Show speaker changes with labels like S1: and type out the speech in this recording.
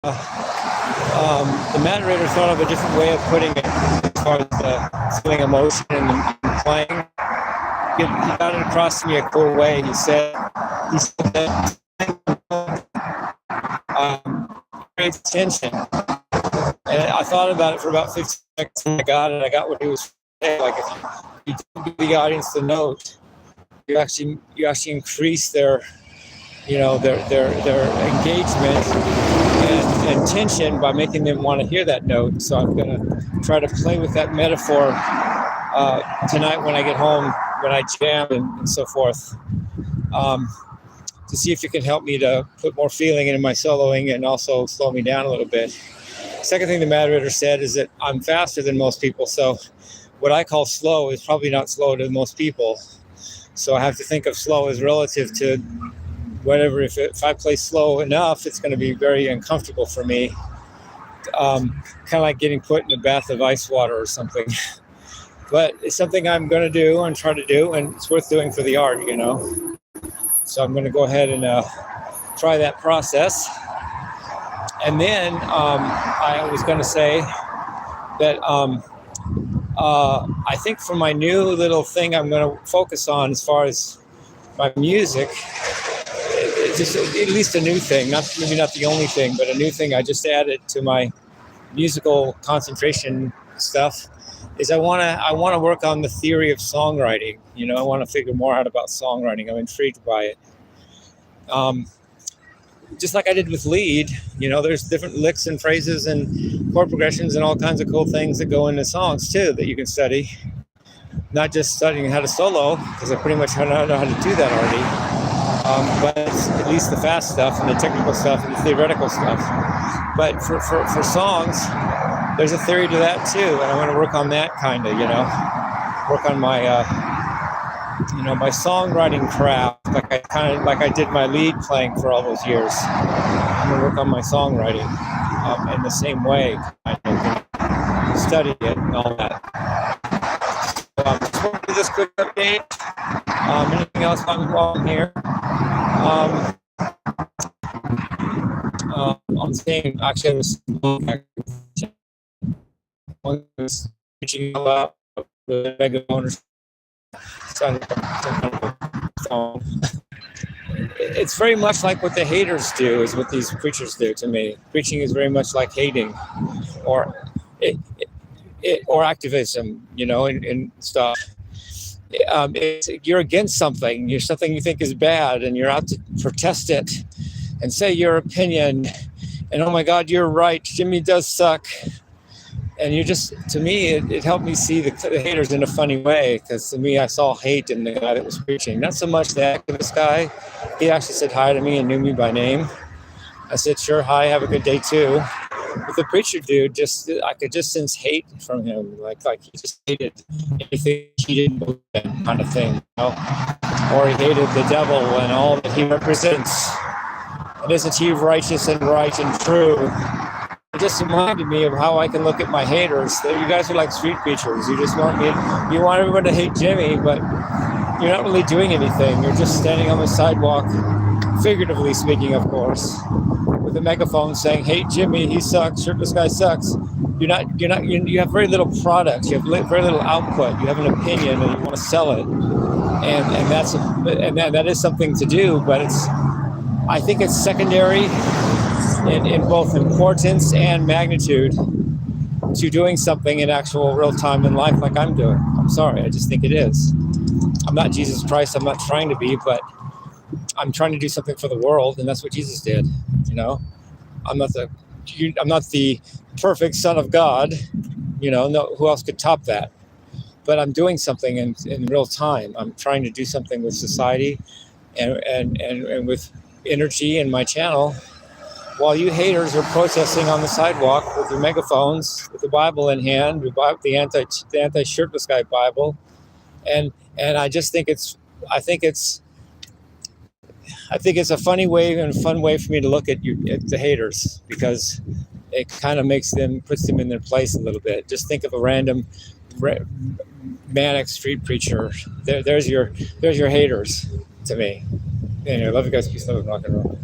S1: The moderator thought of a different way of putting it as far as the feeling emotion and playing. He got it across to me a cool way. He said that creates tension. And I thought about it for about 15 seconds and I got what he was saying. Like if you don't give the audience the note, you actually increase their engagement and tension by making them want to hear that note. So I'm going to try to play with that metaphor tonight when I get home, when I jam and so forth, to see if it can help me to put more feeling into my soloing and also slow me down a little bit. Second thing the moderator said is that I'm faster than most people. So what I call slow is probably not slow to most people. So I have to think of slow as relative to whatever. If I play slow enough, it's going to be very uncomfortable for me. Kind of like getting put in a bath of ice water or something. But it's something I'm going to do and try to do, and it's worth doing for the art, you know. So I'm going to go ahead and try that process. And then I was going to say that I think for my new little thing I'm going to focus on as far as my music, just at least a new thing, maybe not the only thing, but a new thing I just added to my musical concentration stuff is I want to work on the theory of songwriting. You know, I want to figure more out about songwriting. I'm intrigued by it. Just like I did with lead, you know, there's different licks and phrases and chord progressions and all kinds of cool things that go into songs too that you can study. Not just studying how to solo, because I pretty much know how to do that already. But at least the fast stuff and the technical stuff and the theoretical stuff. But for songs, there's a theory to that too, and I want to work on that kind of, you know, work on my my songwriting craft, like I did my lead playing for all those years. I'm gonna work on my songwriting in the same way, kind of study it and all that. So just want to do this quick update. Anything else while I'm here? I'm saying actually I was reaching out the megaphone or it's very much like what the haters do is what these preachers do to me. Preaching is very much like hating or activism, you know, and stuff. You're against something. You're something you think is bad and you're out to protest it and say your opinion and oh my God, you're right, Jimmy does suck. And you just, to me, it helped me see the haters in a funny way, because to me, I saw hate in the guy that was preaching. Not so much the activist guy. He actually said hi to me and knew me by name. I said, sure, hi, have a good day too. But the preacher dude, I could just sense hate from him. Like he just hated anything he didn't believe in, kind of thing. You know? Or he hated the devil and all that he represents. And isn't he righteous and right and true? It just reminded me of how I can look at my haters. You guys are like street preachers. You just want everyone to hate Jimmy, but you're not really doing anything. You're just standing on the sidewalk, figuratively speaking, of course, with a megaphone saying, "Hate Jimmy, he sucks. Shirtless Guy sucks." You have very little product. You have very little output. You have an opinion and you want to sell it, and that is something to do. But I think it's secondary in both importance and magnitude to doing something in actual real time in life like I'm doing. I'm sorry, I just think it is. I'm not Jesus Christ, I'm not trying to be, but I'm trying to do something for the world, and that's what Jesus did, you know? I'm not the perfect son of God, you know, no, who else could top that? But I'm doing something in real time. I'm trying to do something with society and with energy in my channel, while you haters are protesting on the sidewalk with your megaphones, with the Bible in hand, the anti-Shirtless Guy Bible, and I just think it's a funny way and a fun way for me to look at the haters, because it kind of puts them in their place a little bit. Just think of a random manic street preacher. There's your haters to me. Anyway, love you guys. Peace, love, and rock and roll.